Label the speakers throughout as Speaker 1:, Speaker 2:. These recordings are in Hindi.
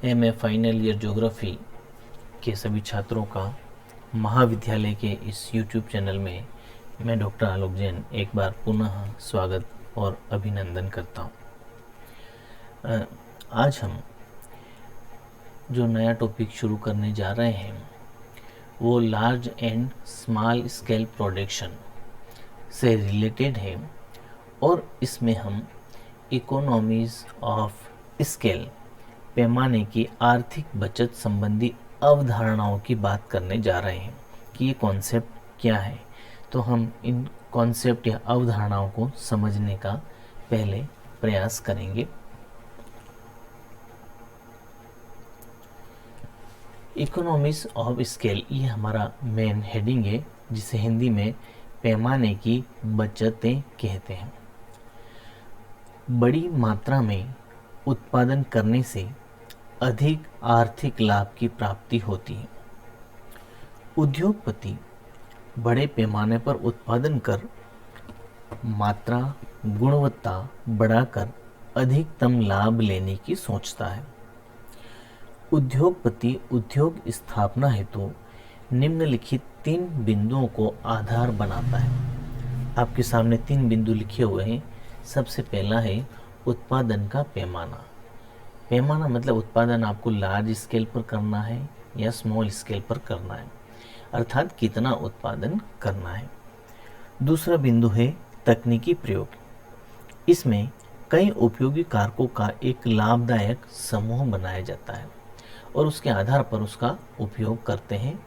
Speaker 1: एमए फाइनल ईयर ज्योग्राफी के सभी छात्रों का महाविद्यालय के इस यूट्यूब चैनल में मैं डॉक्टर आलोक जैन एक बार पुनः स्वागत और अभिनंदन करता हूँ। आज हम जो नया टॉपिक शुरू करने जा रहे हैं वो large and small scale production से रिलेटेड है और इसमें हम इकोनॉमीज ऑफ स्केल पैमाने की आर्थिक बचत संबंधी अवधारणाओं की बात करने जा रहे हैं कि ये कॉन्सेप्ट क्या है। तो हम इन कॉन्सेप्ट या अवधारणाओं को समझने का पहले प्रयास करेंगे। इकोनॉमीज ऑफ स्केल ये हमारा मेन हेडिंग है, जिसे हिंदी में पैमाने की बचतें कहते हैं। बड़ी मात्रा में उत्पादन करने से अधिक आर्थिक लाभ की प्राप्ति होती है। उद्योगपति बड़े पैमाने पर उत्पादन कर मात्रा गुणवत्ता बढ़ाकर अधिकतम लाभ लेने की सोचता है। उद्योगपति उद्योग स्थापना हेतु निम्नलिखित 3 बिंदुओं को आधार बनाता है। आपके सामने 3 बिंदु लिखे हुए हैं। सबसे पहला है उत्पादन का पैमाना। पैमाना मतलब उत्पादन आपको लार्ज स्केल पर करना है या स्मॉल स्केल पर करना है, अर्थात कितना उत्पादन करना है। दूसरा बिंदु है तकनीकी प्रयोग। इसमें कई उपयोगी कारकों का एक लाभदायक समूह बनाया जाता है और उसके आधार पर उसका उपयोग करते हैं।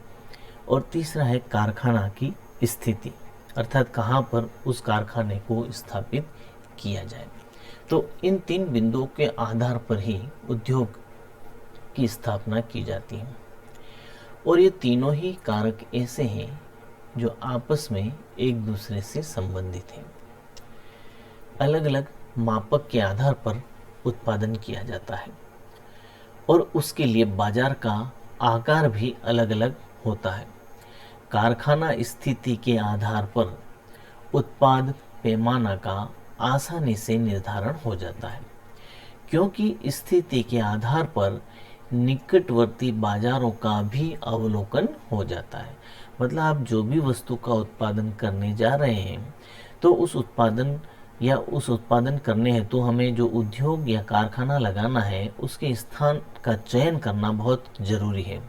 Speaker 1: और तीसरा है कारखाना की स्थिति, अर्थात कहाँ पर उस कारखाने को स्थापित किया जाए। तो इन 3 बिंदुओं के आधार पर ही उद्योग की स्थापना की जाती है और ये तीनों ही कारक ऐसे हैं जो आपस में एक दूसरे से संबंधित हैं। अलग अलग मापक के आधार पर उत्पादन किया जाता है और उसके लिए बाजार का आकार भी अलग अलग होता है। कारखाना स्थिति के आधार पर उत्पाद पैमाना का आसानी से निर्धारण हो जाता है, क्योंकि स्थिति के आधार पर निकटवर्ती बाजारों का भी अवलोकन हो जाता है। मतलब आप जो भी वस्तु का उत्पादन करने जा रहे हैं तो उस उत्पादन करने हेतु हमें जो उद्योग या कारखाना लगाना है उसके स्थान का चयन करना बहुत जरूरी है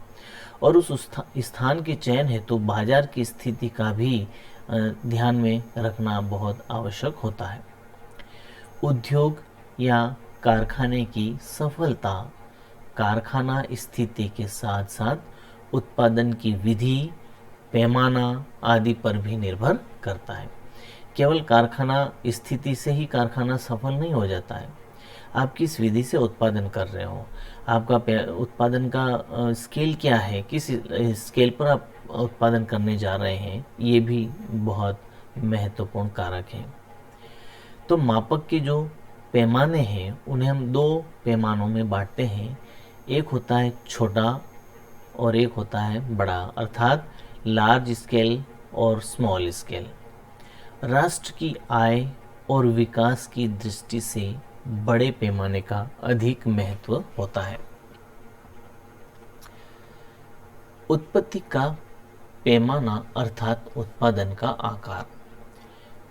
Speaker 1: और उस स्थान के चयन हेतु बाजार की स्थिति का भी ध्यान में रखना बहुत आवश्यक होता है। उद्योग या कारखाने की सफलता कारखाना स्थिति के साथ साथ उत्पादन की विधि, पैमाना आदि पर भी निर्भर करता है। केवल कारखाना स्थिति से ही कारखाना सफल नहीं हो जाता है। आप किस विधि से उत्पादन कर रहे हो, आपका उत्पादन का स्केल क्या है, किस स्केल पर आप उत्पादन करने जा रहे हैं, ये भी बहुत महत्वपूर्ण कारक हैं। तो मापक के जो पैमाने हैं उन्हें हम 2 पैमानों में बांटते हैं। एक होता है छोटा और एक होता है बड़ा, अर्थात लार्ज स्केल और स्मॉल स्केल। राष्ट्र की आय और विकास की दृष्टि से बड़े पैमाने का अधिक महत्व होता है। उत्पत्ति का पैमाना अर्थात उत्पादन का आकार।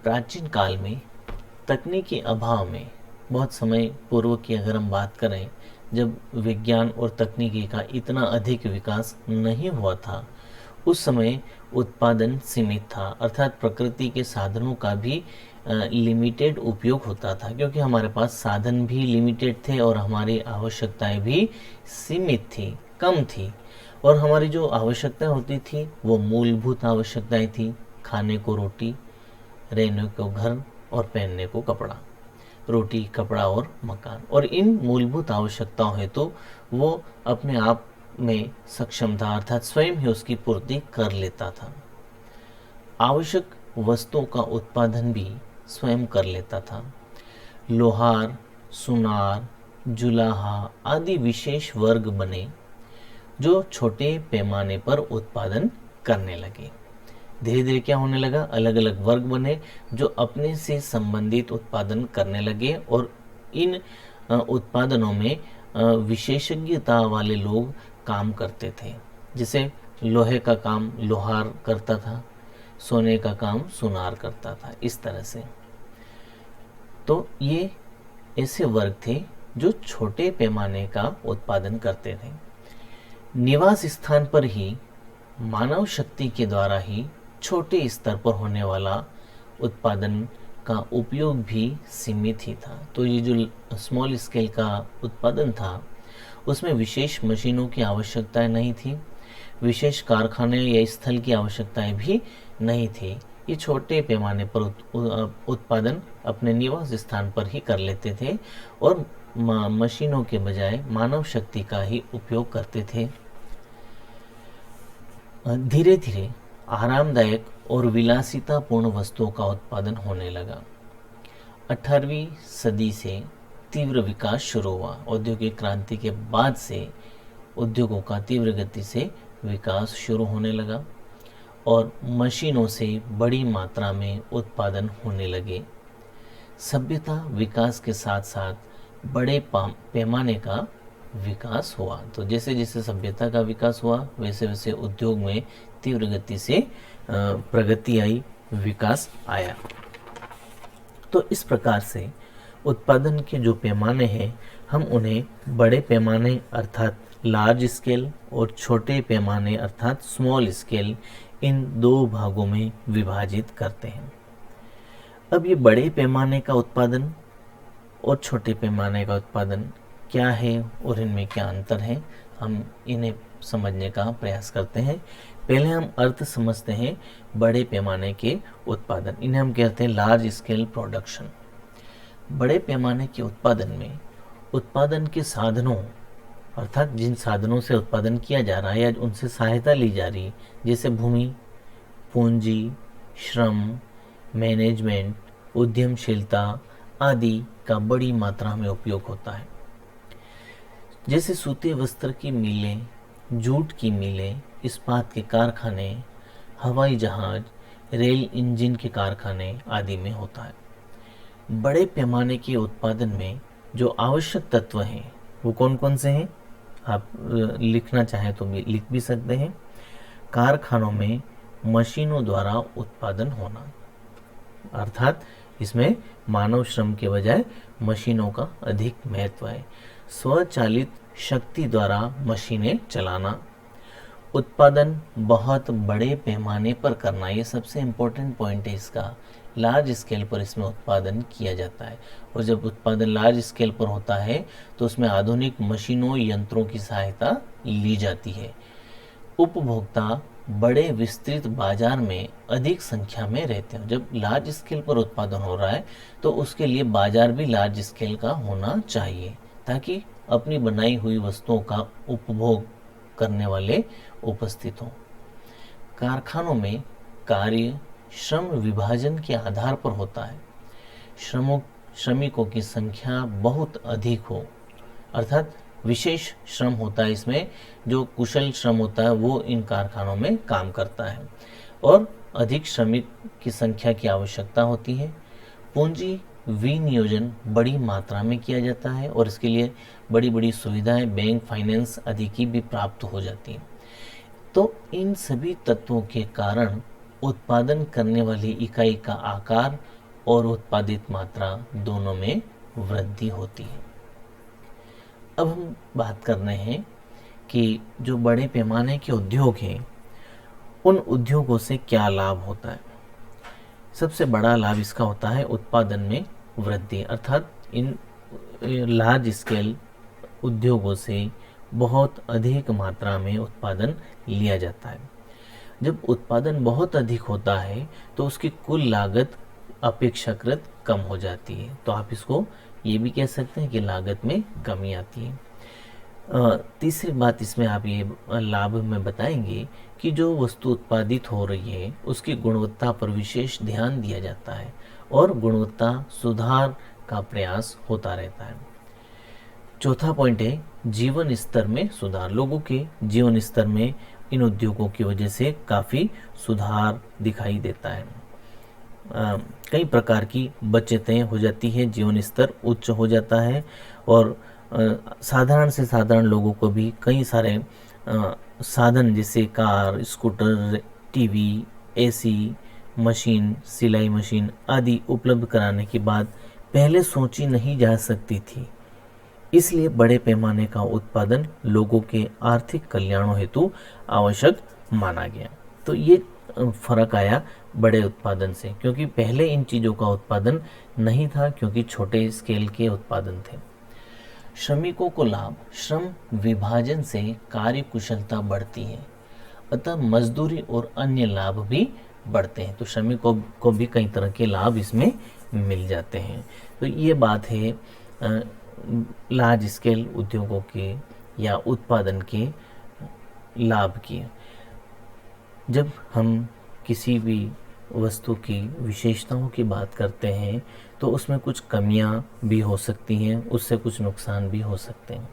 Speaker 1: प्राचीन काल में तकनीकी अभाव में, बहुत समय पूर्व की अगर हम बात करें, जब विज्ञान और तकनीकी का इतना अधिक विकास नहीं हुआ था, उस समय उत्पादन सीमित था, अर्थात प्रकृति के साधनों का भी लिमिटेड उपयोग होता था, क्योंकि हमारे पास साधन भी लिमिटेड थे और हमारी आवश्यकताएं भी सीमित थी, कम थी। और हमारी जो आवश्यकताएं होती थी वो मूलभूत आवश्यकताएं थी। खाने को रोटी, रहने को घर और पहनने को कपड़ा। रोटी, कपड़ा और मकान। और इन मूलभूत आवश्यकताओं है तो वो अपने आप में सक्षम था, अर्थात स्वयं ही उसकी पूर्ति कर लेता था। आवश्यक वस्तुओं का उत्पादन भी स्वयं कर लेता था। लोहार, सुनार, जुलाहा आदि विशेष वर्ग बने जो छोटे पैमाने पर उत्पादन करने लगे। धीरे धीरे क्या होने लगा, अलग अलग वर्ग बने जो अपने से संबंधित उत्पादन करने लगे और इन उत्पादनों में विशेषज्ञता वाले लोग काम करते थे। जैसे लोहे का काम लोहार करता था, सोने का काम सुनार करता था, इस तरह से। तो ये ऐसे वर्ग थे जो छोटे पैमाने का उत्पादन करते थे। निवास स्थान पर ही मानव शक्ति के द्वारा ही छोटे स्तर पर होने वाला उत्पादन का उपयोग भी सीमित ही था। तो ये जो स्मॉल स्केल का उत्पादन था उसमें विशेष मशीनों की आवश्यकताएं नहीं थी, विशेष कारखाने या स्थल की आवश्यकताएं भी नहीं थी। ये छोटे पैमाने पर उत्पादन अपने निवास स्थान पर ही कर लेते थे और मशीनों के बजाय मानव शक्ति का ही उपयोग करते थे। धीरे धीरे आरामदायक और विलासितापूर्ण वस्तुओं का उत्पादन होने लगा। 18वीं सदी से तीव्र विकास शुरू हुआ। औद्योगिक क्रांति के बाद से उद्योगों का तीव्र गति से विकास शुरू होने लगा और मशीनों से बड़ी मात्रा में उत्पादन होने लगे। सभ्यता विकास के साथ साथ बड़े पैमाने का विकास हुआ। तो जैसे जैसे सभ्यता का विकास हुआ वैसे वैसे उद्योग में तीव्र गति से प्रगति आई, विकास आया। तो इस प्रकार से उत्पादन के जो पैमाने हैं हम उन्हें बड़े पैमाने अर्थात लार्ज स्केल और छोटे पैमाने अर्थात स्मॉल स्केल, इन दो भागों में विभाजित करते हैं। अब ये बड़े पैमाने का उत्पादन और छोटे पैमाने का उत्पादन क्या है और इनमें क्या अंतर है, हम इन्हें समझने का प्रयास करते हैं। पहले हम अर्थ समझते हैं बड़े पैमाने के उत्पादन, इन्हें हम कहते हैं लार्ज स्केल प्रोडक्शन। बड़े पैमाने के उत्पादन में उत्पादन के साधनों अर्थात जिन साधनों से उत्पादन किया जा रहा है या उनसे सहायता ली जा रही है, जैसे भूमि, पूंजी, श्रम, मैनेजमेंट, उद्यमशीलता आदि का बड़ी मात्रा में उपयोग होता है। जैसे सूती वस्त्र की मिलें, जूट की मिलें, इस्पात के कारखाने, हवाई जहाज, रेल इंजन के कारखाने आदि में होता है। बड़े पैमाने के उत्पादन में जो आवश्यक तत्व हैं वो कौन कौन से हैं, आप लिखना चाहें तो भी लिख भी सकते हैं। कारखानों में मशीनों द्वारा उत्पादन होना, अर्थात इसमें मानव श्रम के बजाय मशीनों का अधिक महत्व है। स्वचालित शक्ति द्वारा मशीनें चलाना, उत्पादन बहुत बड़े पैमाने पर करना, ये सबसे इम्पोर्टेंट पॉइंट है इसका। लार्ज स्केल पर इसमें उत्पादन किया जाता है और जब उत्पादन लार्ज स्केल पर होता है तो उसमें आधुनिक मशीनों यंत्रों की सहायता ली जाती है। उपभोक्ता बड़े विस्तृत बाजार में अधिक संख्या में रहते हैं। जब लार्ज स्केल पर उत्पादन हो रहा है तो उसके लिए बाजार भी लार्ज स्केल का होना चाहिए ताकि अपनी बनाई हुई वस्तुओं का उपभोग करने वाले उपस्थित हों। कारखानों में कार्य श्रम विभाजन के आधार पर होता है। श्रमिकों की संख्या बहुत अधिक हो, अर्थात विशेष श्रम होता है इसमें, जो कुशल श्रम होता है वो इन कारखानों में काम करता है और अधिक श्रमिक की संख्या की आवश्यकता होती है। पूंजी विनियोजन बड़ी मात्रा में किया जाता है और इसके लिए बड़ी बड़ी सुविधाएं बैंक फाइनेंस आदि की भी प्राप्त हो जाती हैं। तो इन सभी तत्वों के कारण उत्पादन करने वाली इकाई का आकार और उत्पादित मात्रा दोनों में वृद्धि होती है। अब हम बात कर रहे हैं कि जो बड़े पैमाने के उद्योग हैं उन उद्योगों से क्या लाभ होता है। सबसे बड़ा लाभ इसका होता है उत्पादन में वृद्धि, अर्थात इन लार्ज स्केल उद्योगों से बहुत अधिक मात्रा में उत्पादन लिया जाता है। जब उत्पादन बहुत अधिक होता है तो उसकी कुल लागत अपेक्षाकृत कम हो जाती है, तो आप इसको ये भी कह सकते हैं कि लागत में कमी आती है। तीसरी बात इसमें आप ये लाभ में बताएंगे कि जो वस्तु उत्पादित हो रही है उसकी गुणवत्ता पर विशेष ध्यान दिया जाता है और गुणवत्ता सुधार का प्रयास होता रहता है। चौथा पॉइंट है जीवन स्तर में सुधार। लोगों के जीवन स्तर में इन उद्योगों की वजह से काफ़ी सुधार दिखाई देता है। कई प्रकार की बचतें हो जाती हैं, जीवन स्तर उच्च हो जाता है और साधारण से साधारण लोगों को भी कई सारे साधन जैसे car, scooter, TV, AC, machine, सिलाई मशीन आदि उपलब्ध कराने की बात पहले सोची नहीं जा सकती थी। इसलिए बड़े पैमाने का उत्पादन लोगों के आर्थिक कल्याण हेतु आवश्यक माना गया। तो ये फर्क आया बड़े उत्पादन से, क्योंकि पहले इन चीज़ों का उत्पादन नहीं था, क्योंकि छोटे स्केल के उत्पादन थे। श्रमिकों को लाभ, श्रम विभाजन से कार्य कुशलता बढ़ती है, अतः मजदूरी और अन्य लाभ भी बढ़ते हैं। तो श्रमिकों को भी कई तरह के लाभ इसमें मिल जाते हैं। तो ये बात है लार्ज स्केल उद्योगों के या उत्पादन के लाभ की। जब हम किसी भी वस्तु की विशेषताओं की बात करते हैं तो उसमें कुछ कमियां भी हो सकती हैं, उससे कुछ नुकसान भी हो सकते हैं।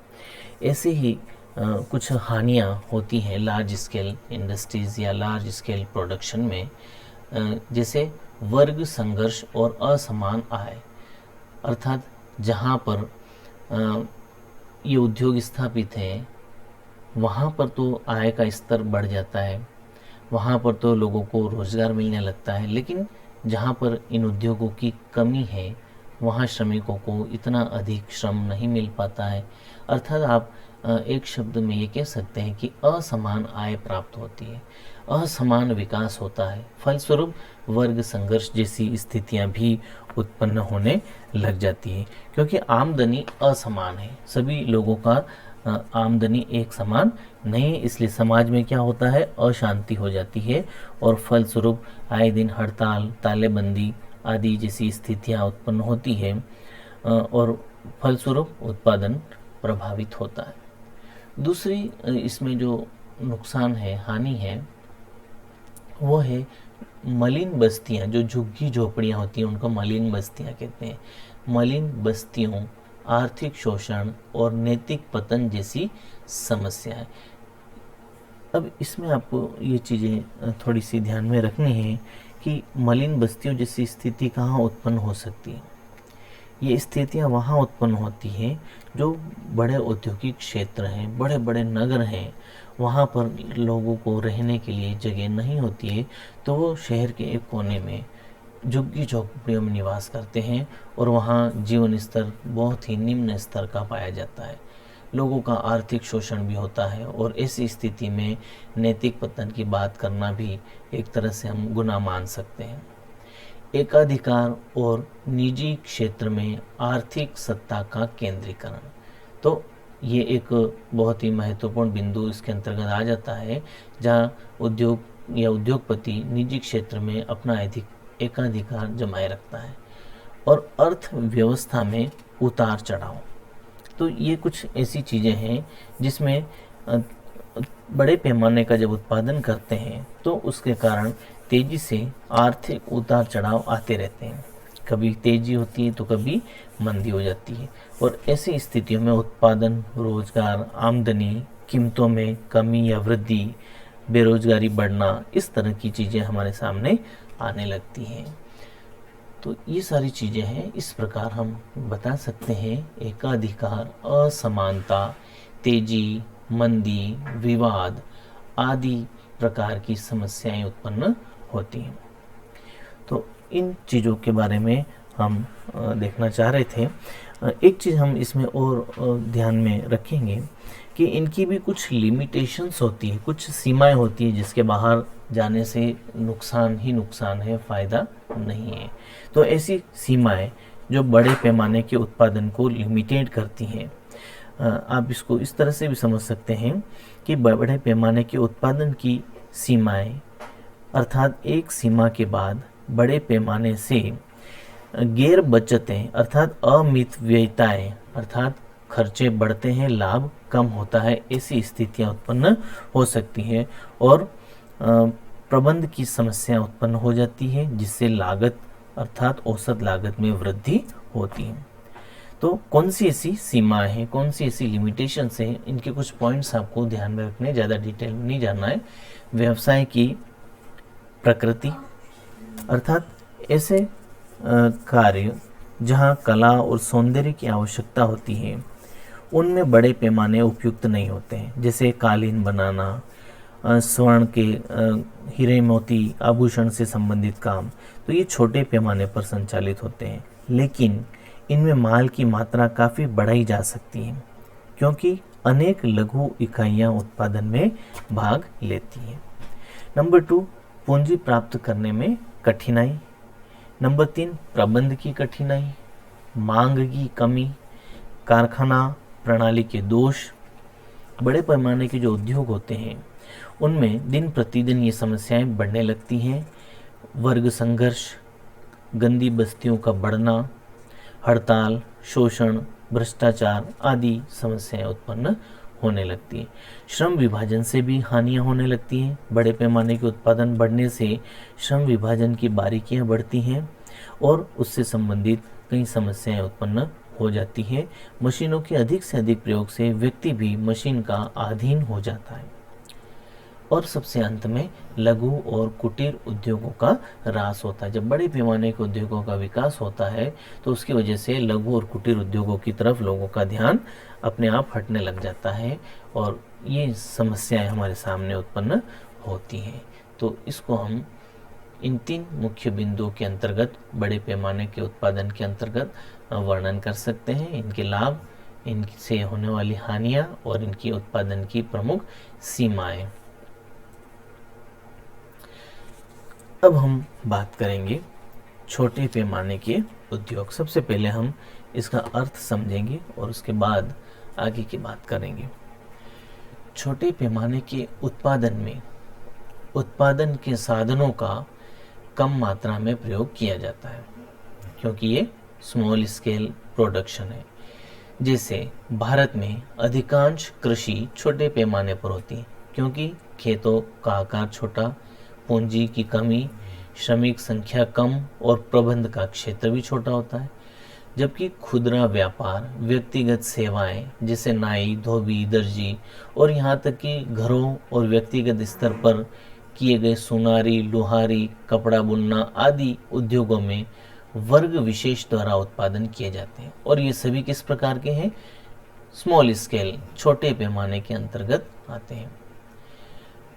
Speaker 1: ऐसे ही कुछ हानियां होती हैं लार्ज स्केल इंडस्ट्रीज़ या लार्ज स्केल प्रोडक्शन में, जैसे वर्ग संघर्ष और असमान आय। अर्थात जहां पर ये उद्योग स्थापित हैं वहाँ पर तो आय का स्तर बढ़ जाता है, वहाँ पर तो लोगों को रोज़गार मिलने लगता है, लेकिन जहाँ पर इन उद्योगों की कमी है वहाँ श्रमिकों को इतना अधिक श्रम नहीं मिल पाता है। अर्थात आप एक शब्द में ये कह सकते हैं कि असमान आय प्राप्त होती है, असमान विकास होता है। फलस्वरूप वर्ग संघर्ष जैसी स्थितियां भी उत्पन्न होने लग जाती है, क्योंकि आमदनी असमान है, सभी लोगों का आमदनी एक समान नहीं है। इसलिए समाज में क्या होता है, अशांति हो जाती है और फलस्वरूप आए दिन हड़ताल, तालेबंदी आदि जैसी स्थितियां उत्पन्न होती है और फलस्वरूप उत्पादन प्रभावित होता है। दूसरी इसमें जो नुकसान है, हानि है, वो है मलिन बस्तियां। जो झुग्गी झोपड़ियां होती हैं उनको मलिन बस्तियां कहते हैं। मलिन बस्तियों, आर्थिक शोषण और नैतिक पतन जैसी समस्याएं। अब इसमें आपको ये चीज़ें थोड़ी सी ध्यान में रखनी है कि मलिन बस्तियों जैसी स्थिति कहाँ उत्पन्न हो सकती है। ये स्थितियाँ वहाँ उत्पन्न होती हैं जो बड़े औद्योगिक क्षेत्र हैं, बड़े बड़े नगर हैं, वहाँ पर लोगों को रहने के लिए जगह नहीं होती है, तो वो शहर के एक कोने में झुग्गी झोंपड़ियों में निवास करते हैं और वहाँ जीवन स्तर बहुत ही निम्न स्तर का पाया जाता है। लोगों का आर्थिक शोषण भी होता है और ऐसी स्थिति में नैतिक पतन की बात करना भी एक तरह से हम गुनाह मान सकते हैं। एकाधिकार और निजी क्षेत्र में आर्थिक सत्ता का केंद्रीकरण, तो ये एक बहुत ही महत्वपूर्ण बिंदु इसके अंतर्गत आ जाता है, जहाँ उद्योग या उद्योगपति निजी क्षेत्र में अपना एकाधिकार जमाए रखता है। और अर्थव्यवस्था में उतार चढ़ाव, तो ये कुछ ऐसी चीज़ें हैं जिसमें बड़े पैमाने का जब उत्पादन करते हैं तो उसके कारण तेजी से आर्थिक उतार चढ़ाव आते रहते हैं। कभी तेजी होती है तो कभी मंदी हो जाती है और ऐसी स्थितियों में उत्पादन, रोजगार, आमदनी, कीमतों में कमी या वृद्धि, बेरोजगारी बढ़ना, इस तरह की चीज़ें हमारे सामने आने लगती हैं। तो ये सारी चीज़ें हैं। इस प्रकार हम बता सकते हैं एकाधिकार, असमानता, तेजी, मंदी, विवाद आदि प्रकार की समस्याएं उत्पन्न होती हैं। तो इन चीज़ों के बारे में हम देखना चाह रहे थे। एक चीज़ हम इसमें और ध्यान में रखेंगे कि इनकी भी कुछ लिमिटेशंस होती है, कुछ सीमाएं होती है जिसके बाहर जाने से नुकसान ही नुकसान है, फ़ायदा नहीं है। तो ऐसी सीमाएं जो बड़े पैमाने के उत्पादन को लिमिटेड करती हैं, आप इसको इस तरह से भी समझ सकते हैं कि बड़े पैमाने के उत्पादन की सीमाएं, अर्थात एक सीमा के बाद बड़े पैमाने से गैर बचतें अर्थात अमितव्ययिताएं, अर्थात खर्चे बढ़ते हैं, लाभ कम होता है, ऐसी स्थितियां उत्पन्न हो सकती हैं और प्रबंध की समस्या उत्पन्न हो जाती है, जिससे लागत अर्थात औसत लागत में वृद्धि होती है। तो कौन सी ऐसी सीमाएं हैं, कौन सी ऐसी लिमिटेशंस हैं, इनके कुछ पॉइंट्स आपको ध्यान में रखने, ज़्यादा डिटेल में नहीं जानना है। व्यवसाय की प्रकृति, अर्थात ऐसे कार्य जहां कला और सौंदर्य की आवश्यकता होती है उनमें बड़े पैमाने उपयुक्त नहीं होते हैं, जैसे कालीन बनाना, स्वर्ण के हीरे मोती आभूषण से संबंधित काम, तो ये छोटे पैमाने पर संचालित होते हैं। लेकिन इनमें माल की मात्रा काफ़ी बढ़ाई जा सकती है, क्योंकि अनेक लघु इकाइयां उत्पादन में भाग लेती हैं। नंबर 2, पूंजी प्राप्त करने में कठिनाई। नंबर 3, प्रबंध की कठिनाई, मांग की कमी, कारखाना प्रणाली के दोष। बड़े पैमाने के जो उद्योग होते हैं उनमें दिन प्रतिदिन ये समस्याएं बढ़ने लगती हैं। वर्ग संघर्ष, गंदी बस्तियों का बढ़ना, हड़ताल, शोषण, भ्रष्टाचार आदि समस्याएं उत्पन्न होने लगती हैं। श्रम विभाजन से भी हानियां होने लगती हैं। बड़े पैमाने के उत्पादन बढ़ने से श्रम विभाजन की बारीकियां बढ़ती हैं और उससे संबंधित कई समस्याएं उत्पन्न हो जाती हैं। मशीनों के अधिक से अधिक प्रयोग से व्यक्ति भी मशीन का अधीन हो जाता है। और सबसे अंत में लघु और कुटीर उद्योगों का ह्रास होता है। जब बड़े पैमाने के उद्योगों का विकास होता है तो उसकी वजह से लघु और कुटीर उद्योगों की तरफ लोगों का ध्यान अपने आप हटने लग जाता है और ये समस्याएं हमारे सामने उत्पन्न होती हैं। तो इसको हम इन 3 मुख्य बिंदुओं के अंतर्गत बड़े पैमाने के उत्पादन के अंतर्गत वर्णन कर सकते हैं। इनके लाभ, इनसे होने वाली हानियां और इनकी उत्पादन की प्रमुख सीमाएं। अब हम बात करेंगे छोटे पैमाने के उद्योग। सबसे पहले हम इसका अर्थ समझेंगे और उसके बाद आगे की बात करेंगे। छोटे पैमाने के उत्पादन में उत्पादन के साधनों का कम मात्रा में प्रयोग किया जाता है, क्योंकि ये स्मॉल स्केल प्रोडक्शन है। जैसे भारत में अधिकांश कृषि छोटे पैमाने पर होती है, क्योंकि खेतों का आकार छोटा, पूंजी की कमी, श्रमिक संख्या कम और प्रबंध का क्षेत्र भी छोटा होता है। जबकि खुदरा व्यापार, व्यक्तिगत सेवाएं जैसे नाई, धोबी, दर्जी और यहाँ तक कि घरों और व्यक्तिगत स्तर पर किए गए सुनारी, लोहारी, कपड़ा बुनना आदि उद्योगों में वर्ग विशेष द्वारा उत्पादन किए जाते हैं और ये सभी किस प्रकार के हैं? स्मॉल स्केल, छोटे पैमाने के अंतर्गत आते हैं।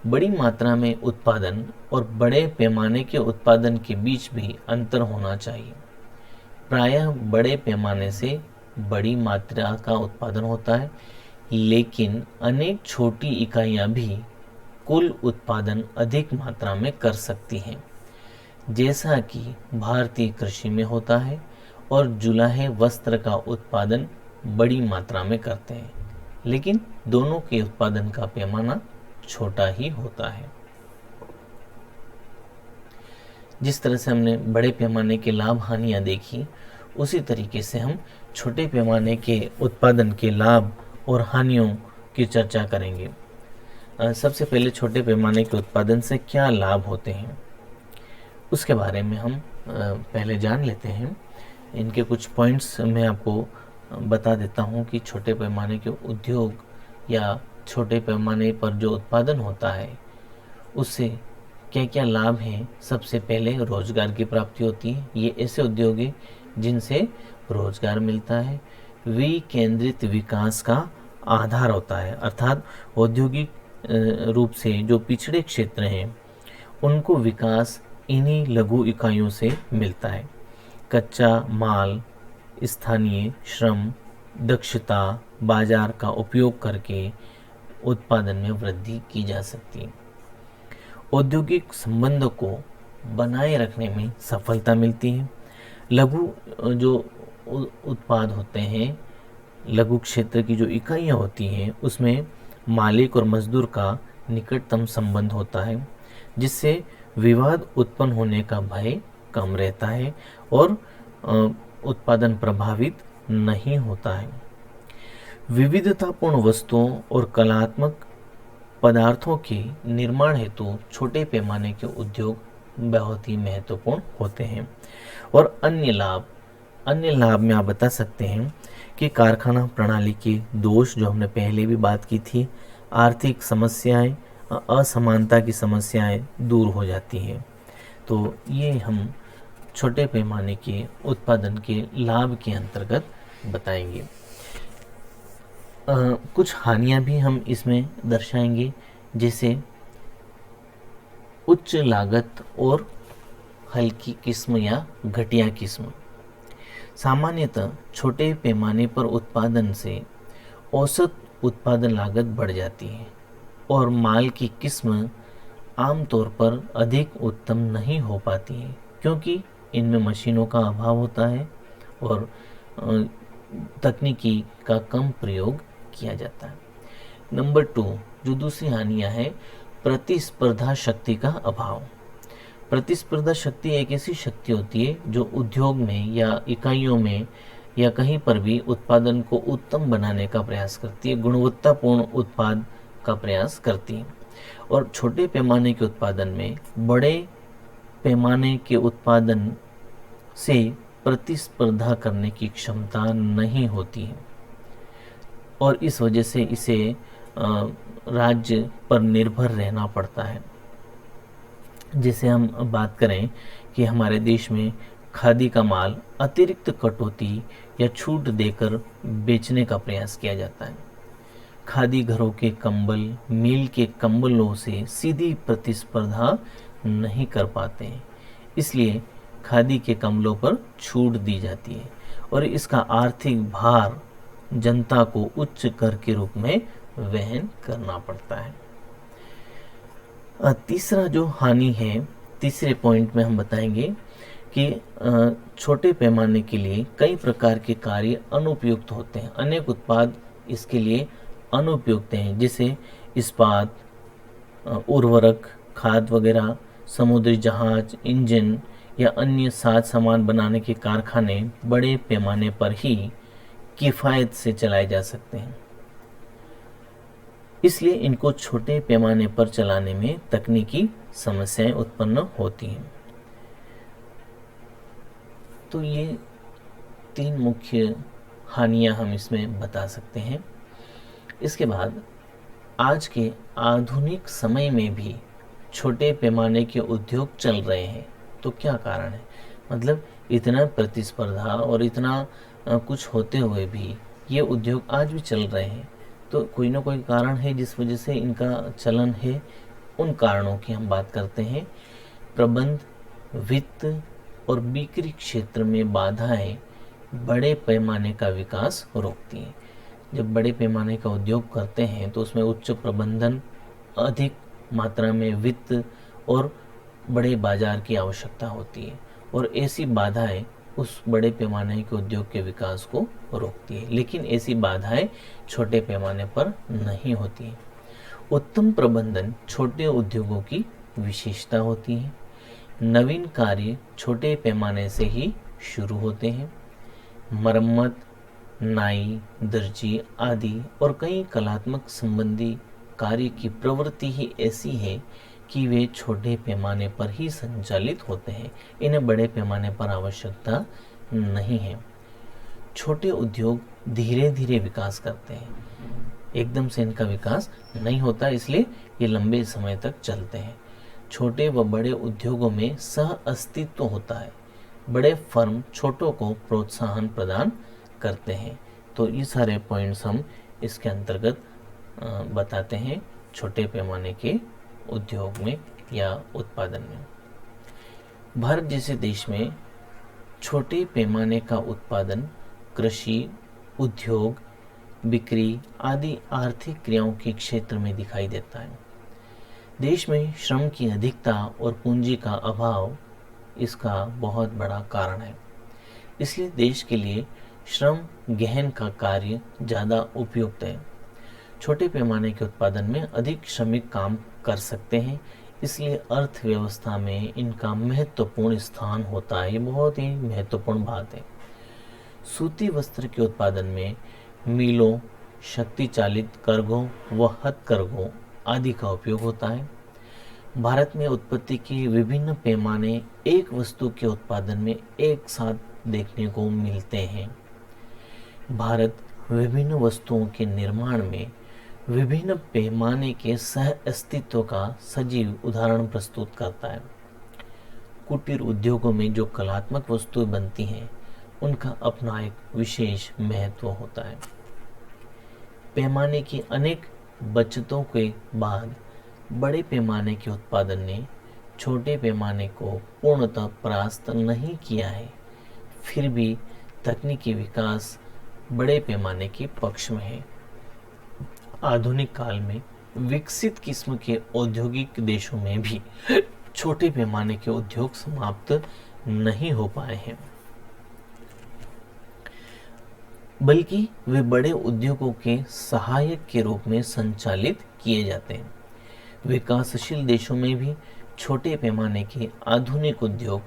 Speaker 1: बड़ी मात्रा में उत्पादन और बड़े पैमाने के उत्पादन के बीच भी अंतर होना चाहिए। प्रायः बड़े पैमाने से बड़ी मात्रा का उत्पादन होता है, लेकिन अनेक छोटी इकाइयां भी कुल उत्पादन अधिक मात्रा में कर सकती हैं, जैसा कि भारतीय कृषि में होता है और जुलाहे वस्त्र का उत्पादन बड़ी मात्रा में करते हैं, लेकिन दोनों के उत्पादन का पैमाना छोटा ही होता है। जिस तरह से हमने बड़े पैमाने के लाभ हानियां देखी, उसी तरीके से हम छोटे पैमाने के उत्पादन के लाभ और हानियों की चर्चा करेंगे। सबसे पहले छोटे पैमाने के उत्पादन से क्या लाभ होते हैं उसके बारे में हम पहले जान लेते हैं। इनके कुछ पॉइंट्स मैं आपको बता देता हूं कि छोटे पैमाने के उद्योग या छोटे पैमाने पर जो उत्पादन होता है उससे क्या क्या लाभ हैं। सबसे पहले रोजगार की प्राप्ति होती है। ये ऐसे उद्योग हैं जिनसे रोजगार मिलता है। विकेंद्रित विकास का आधार होता है, अर्थात औद्योगिक रूप से जो पिछड़े क्षेत्र हैं उनको विकास इन्हीं लघु इकाइयों से मिलता है। कच्चा माल, स्थानीय श्रम, दक्षता, बाजार का उपयोग करके उत्पादन में वृद्धि की जा सकती है। औद्योगिक संबंधों को बनाए रखने में सफलता मिलती है। लघु जो उत्पाद होते हैं, लघु क्षेत्र की जो इकाइयां होती हैं उसमें मालिक और मजदूर का निकटतम संबंध होता है, जिससे विवाद उत्पन्न होने का भय कम रहता है और उत्पादन प्रभावित नहीं होता है। विविधतापूर्ण वस्तुओं और कलात्मक पदार्थों के निर्माण हेतु छोटे पैमाने के उद्योग बहुत ही महत्वपूर्ण होते हैं। और अन्य लाभ में आप बता सकते हैं कि कारखाना प्रणाली के दोष, जो हमने पहले भी बात की थी, आर्थिक समस्याएं, असमानता की समस्याएं दूर हो जाती हैं। तो ये हम छोटे पैमाने के उत्पादन के लाभ के अंतर्गत बताएंगे। कुछ हानियां भी हम इसमें दर्शाएंगे, जैसे उच्च लागत और हल्की किस्म या घटिया किस्म। सामान्यतः छोटे पैमाने पर उत्पादन से औसत उत्पादन लागत बढ़ जाती है और माल की किस्म आमतौर पर अधिक उत्तम नहीं हो पाती है, क्योंकि इनमें मशीनों का अभाव होता है और तकनीकी का कम प्रयोग किया जाता है। नंबर 2, जो दूसरी हानियां है, प्रतिस्पर्धा शक्ति का अभाव। प्रतिस्पर्धा शक्ति एक ऐसी शक्ति होती है जो उद्योग में या इकाइयों में या कहीं पर भी उत्पादन को उत्तम बनाने का प्रयास करती है, गुणवत्तापूर्ण उत्पाद का प्रयास करती है। और छोटे पैमाने के उत्पादन में बड़े पैमाने के उत्पादन से प्रतिस्पर्धा करने की क्षमता नहीं होती है और इस वजह से इसे राज्य पर निर्भर रहना पड़ता है। जैसे हम बात करें कि हमारे देश में खादी का माल अतिरिक्त कटौती या छूट देकर बेचने का प्रयास किया जाता है। खादी घरों के कंबल मील के कंबलों से सीधी प्रतिस्पर्धा नहीं कर पाते हैं, इसलिए खादी के कंबलों पर छूट दी जाती है और इसका आर्थिक भार जनता को उच्च कर के रूप में वहन करना पड़ता है। तीसरा जो हानि है, तीसरे पॉइंट में हम बताएंगे कि छोटे पैमाने के लिए कई प्रकार के कार्य अनुपयुक्त होते हैं। अनेक उत्पाद इसके लिए अनुपयुक्त हैं, जैसे इस्पात, उर्वरक, खाद वगैरह, समुद्री जहाज, इंजन या अन्य साज सामान बनाने के कारखाने बड़े पैमाने पर ही किफ़ायत से चलाए जा सकते हैं, इसलिए इनको छोटे पैमाने पर चलाने में तकनीकी समस्याएं उत्पन्न होती हैं। तो ये 3 मुख्य हानियां हम इसमें बता सकते हैं। इसके बाद आज के आधुनिक समय में भी छोटे पैमाने के उद्योग चल रहे हैं, तो क्या कारण है? मतलब इतना प्रतिस्पर्धा और इतना कुछ होते हुए भी ये उद्योग आज भी चल रहे हैं, तो कोई ना कोई कारण है जिस वजह से इनका चलन है। उन कारणों की हम बात करते हैं। प्रबंध, वित्त और बिक्री क्षेत्र में बाधाएं बड़े पैमाने का विकास रोकती हैं। जब बड़े पैमाने का उद्योग करते हैं तो उसमें उच्च प्रबंधन, अधिक मात्रा में वित्त और बड़े बाजार की आवश्यकता होती है और ऐसी बाधाएं उस बड़े पैमाने के उद्योग के विकास को रोकती है, लेकिन ऐसी बाधाएं छोटे पैमाने पर नहीं होती हैं। उत्तम प्रबंधन छोटे उद्योगों की विशेषता होती है। नवीन कार्य छोटे पैमाने से ही शुरू होते हैं। मरम्मत, नाई, दर्जी आदि और कई कलात्मक संबंधी कार्य की प्रवृत्ति ही ऐसी है कि वे छोटे पैमाने पर ही संचालित होते हैं, इन्हें बड़े पैमाने पर आवश्यकता नहीं है। छोटे उद्योग धीरे धीरे विकास करते हैं, एकदम से इनका विकास नहीं होता, इसलिए ये लंबे समय तक चलते हैं। छोटे व बड़े उद्योगों में सह अस्तित्व होता है। बड़े फर्म छोटों को प्रोत्साहन प्रदान करते हैं। तो ये सारे पॉइंट्स हम इसके अंतर्गत बताते हैं छोटे पैमाने के उद्योग में या उत्पादन में। भारत जैसे देश में छोटे पैमाने का उत्पादन कृषि, उद्योग, बिक्री आदि आर्थिक क्रियाओं के क्षेत्र में दिखाई देता है। देश में श्रम की अधिकता और पूंजी का अभाव इसका बहुत बड़ा कारण है, इसलिए देश के लिए श्रम गहन का कार्य ज़्यादा उपयुक्त है। छोटे पैमाने के उत्पादन में अधिक श्रमिक काम कर सकते हैं, इसलिए अर्थव्यवस्था में इनका महत्वपूर्ण स्थान होता है। ये बहुत ही महत्वपूर्ण बात है। सूती वस्त्र के उत्पादन में मिलों, शक्ति चालित करघों व हथकरघों आदि का उपयोग होता है। भारत में उत्पत्ति के विभिन्न पैमाने एक वस्तु के उत्पादन में एक साथ देखने को मिलते हैं। भारत विभिन्न वस्तुओं के निर्माण में विभिन्न पैमाने के सह अस्तित्व का सजीव उदाहरण प्रस्तुत करता है। कुटीर उद्योगों में जो कलात्मक वस्तुएं बनती हैं, उनका अपना एक विशेष महत्व होता है। पैमाने की अनेक बचतों के बाद बड़े पैमाने के उत्पादन ने छोटे पैमाने को पूर्णतः परास्त नहीं किया है। फिर भी तकनीकी विकास बड़े पैमाने के पक्ष में है। आधुनिक काल में विकसित किस्म के औद्योगिक देशों में भी छोटे पैमाने के उद्योग समाप्त नहीं हो पाए हैं, बल्कि वे बड़े उद्योगों के सहायक के रूप में संचालित किए जाते हैं। विकासशील देशों में भी छोटे पैमाने के आधुनिक उद्योग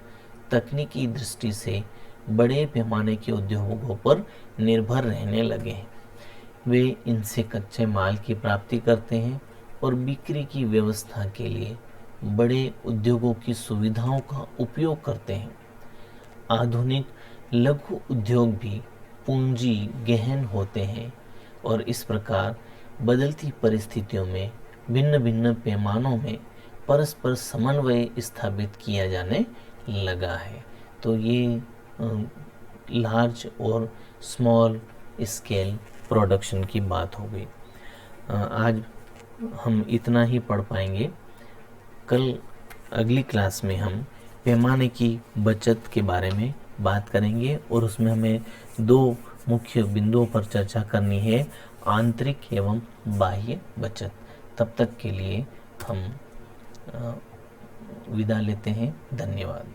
Speaker 1: तकनीकी दृष्टि से बड़े पैमाने के उद्योगों पर निर्भर रहने लगे हैं। वे इनसे कच्चे माल की प्राप्ति करते हैं और बिक्री की व्यवस्था के लिए बड़े उद्योगों की सुविधाओं का उपयोग करते हैं। आधुनिक लघु उद्योग भी पूंजी गहन होते हैं और इस प्रकार बदलती परिस्थितियों में भिन्न भिन्न पैमानों में परस्पर समन्वय स्थापित किया जाने लगा है। तो ये लार्ज और स्मॉल स्केल प्रोडक्शन की बात हो गई। आज हम इतना ही पढ़ पाएंगे। कल अगली क्लास में हम पैमाने की बचत के बारे में बात करेंगे और उसमें हमें दो मुख्य बिंदुओं पर चर्चा करनी है, आंतरिक एवं बाह्य बचत। तब तक के लिए हम विदा लेते हैं। धन्यवाद।